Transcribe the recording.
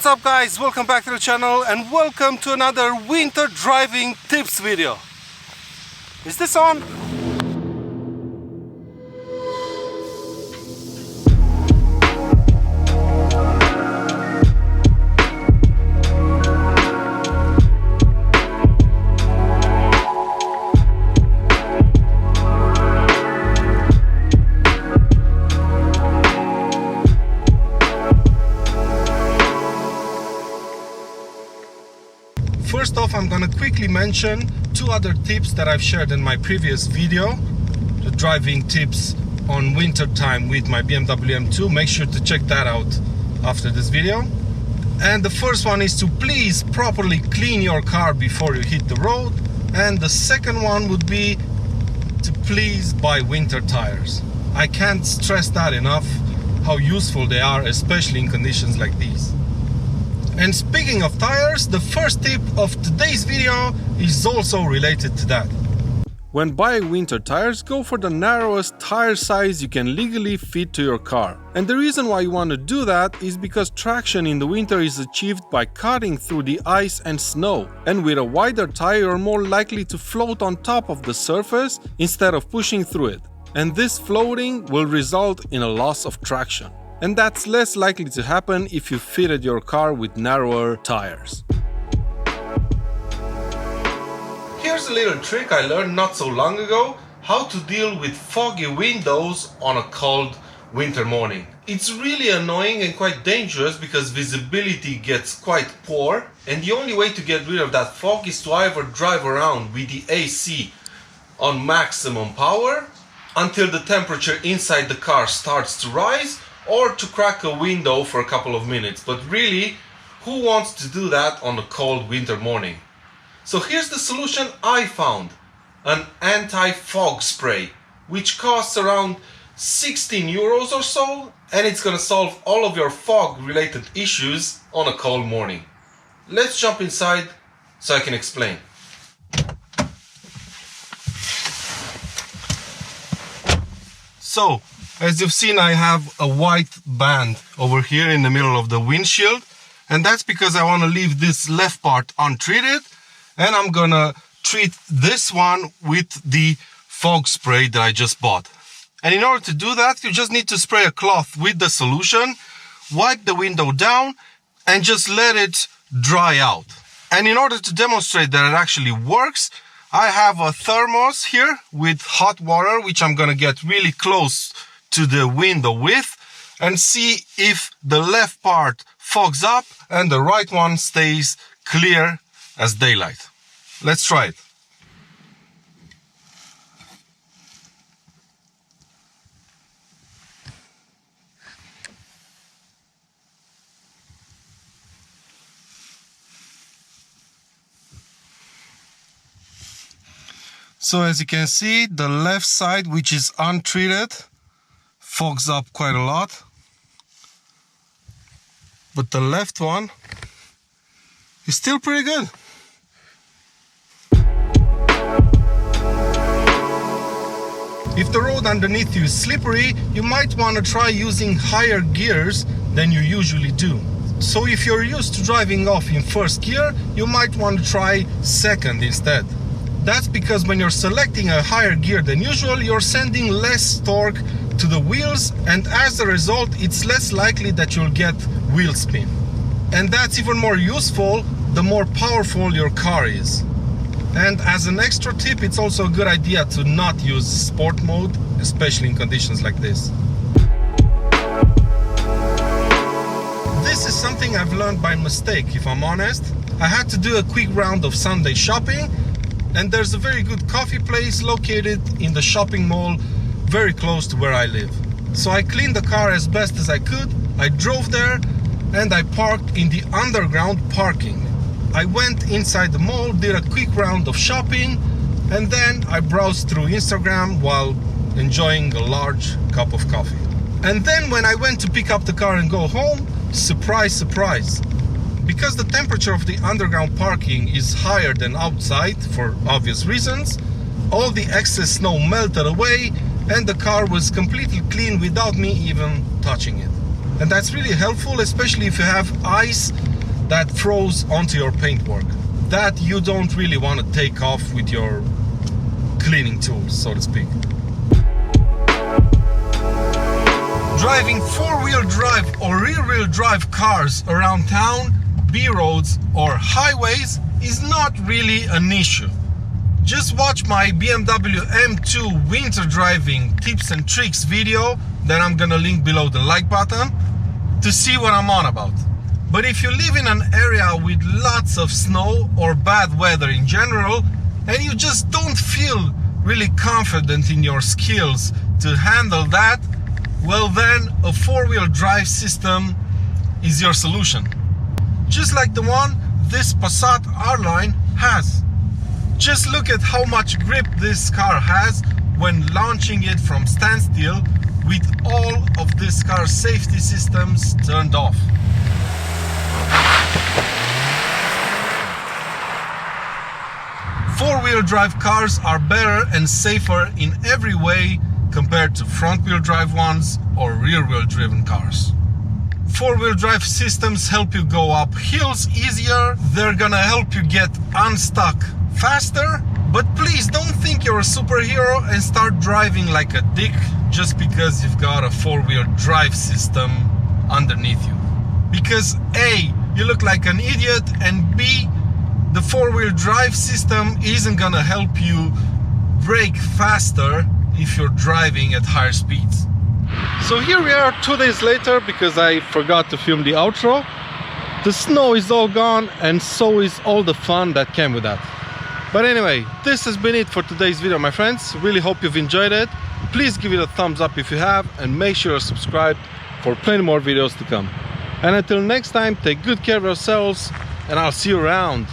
What's up guys, welcome back to the channel and welcome to another winter driving tips video. Is this on? First off, I'm gonna quickly mention two other tips that I've shared in my previous video, the driving tips on winter time with my BMW M2. Make sure to check that out after this video. And the first one is to please properly clean your car before you hit the road. And the second one would be to please buy winter tires. I can't stress that enough, how useful they are, especially in conditions like these. And speaking of tires, the first tip of today's video is also related to that. When buying winter tires, go for the narrowest tire size you can legally fit to your car. And the reason why you want to do that is because traction in the winter is achieved by cutting through the ice and snow. And with a wider tire, you're more likely to float on top of the surface instead of pushing through it. And this floating will result in a loss of traction. And that's less likely to happen if you fitted your car with narrower tires. Here's a little trick I learned not so long ago, how to deal with foggy windows on a cold winter morning. It's really annoying and quite dangerous because visibility gets quite poor, and the only way to get rid of that fog is to either drive around with the AC on maximum power until the temperature inside the car starts to rise, or to crack a window for a couple of minutes. But really, who wants to do that on a cold winter morning? So here's the solution I found. An anti-fog spray, which costs around 16 euros or so, and it's gonna solve all of your fog related issues on a cold morning. Let's jump inside so I can explain. So, as you've seen, I have a white band over here in the middle of the windshield, and that's because I want to leave this left part untreated, and I'm gonna treat this one with the fog spray that I just bought. And in order to do that, you just need to spray a cloth with the solution, wipe the window down, and just let it dry out. And in order to demonstrate that it actually works, I have a thermos here with hot water, which I'm gonna get really close to the window with and see if the left part fogs up and the right one stays clear as daylight. Let's try it. So as you can see, the left side, which is untreated, fogs up quite a lot, but the left one is still pretty good. If the road underneath you is slippery, you might want to try using higher gears than you usually do. So if you're used to driving off in first gear, you might want to try second instead. That's because when you're selecting a higher gear than usual, you're sending less torque to the wheels, and as a result, it's less likely that you'll get wheel spin. And that's even more useful the more powerful your car is. And as an extra tip, it's also a good idea to not use sport mode, especially in conditions like this. This is something I've learned by mistake, if I'm honest. I had to do a quick round of Sunday shopping, and there's a very good coffee place located in the shopping mall very close to where I live. So I cleaned the car as best as I could, I drove there, and I parked in the underground parking. I went inside the mall, did a quick round of shopping, and then I browsed through Instagram while enjoying a large cup of coffee. And then when I went to pick up the car and go home, surprise, surprise. Because the temperature of the underground parking is higher than outside for obvious reasons, all the excess snow melted away and the car was completely clean without me even touching it. And that's really helpful, especially if you have ice that throws onto your paintwork that you don't really want to take off with your cleaning tools, so to speak. Driving four-wheel drive or rear-wheel drive cars around town, B roads or highways is not really an issue. Just watch my BMW M2 winter driving tips and tricks video that I'm gonna link below the like button to see what I'm on about. But if you live in an area with lots of snow or bad weather in general, and you just don't feel really confident in your skills to handle that, well then a four-wheel drive system is your solution. Just like the one this Passat R-Line has. Just look at how much grip this car has when launching it from standstill with all of this car's safety systems turned off. Four-wheel drive cars are better and safer in every way compared to front-wheel drive ones or rear-wheel driven cars. Four-wheel drive systems help you go up hills easier, they're gonna help you get unstuck faster, but please don't think you're a superhero and start driving like a dick just because you've got a four-wheel drive system underneath you. Because A, you look like an idiot, and B, the four-wheel drive system isn't gonna help you brake faster if you're driving at higher speeds. So here we are 2 days later because I forgot to film the outro. The snow is all gone and so is all the fun that came with that. But anyway, this has been it for today's video, my friends. Really hope you've enjoyed it. Please give it a thumbs up if you have, and make sure you're subscribed for plenty more videos to come. And until next time, take good care of yourselves, and I'll see you around.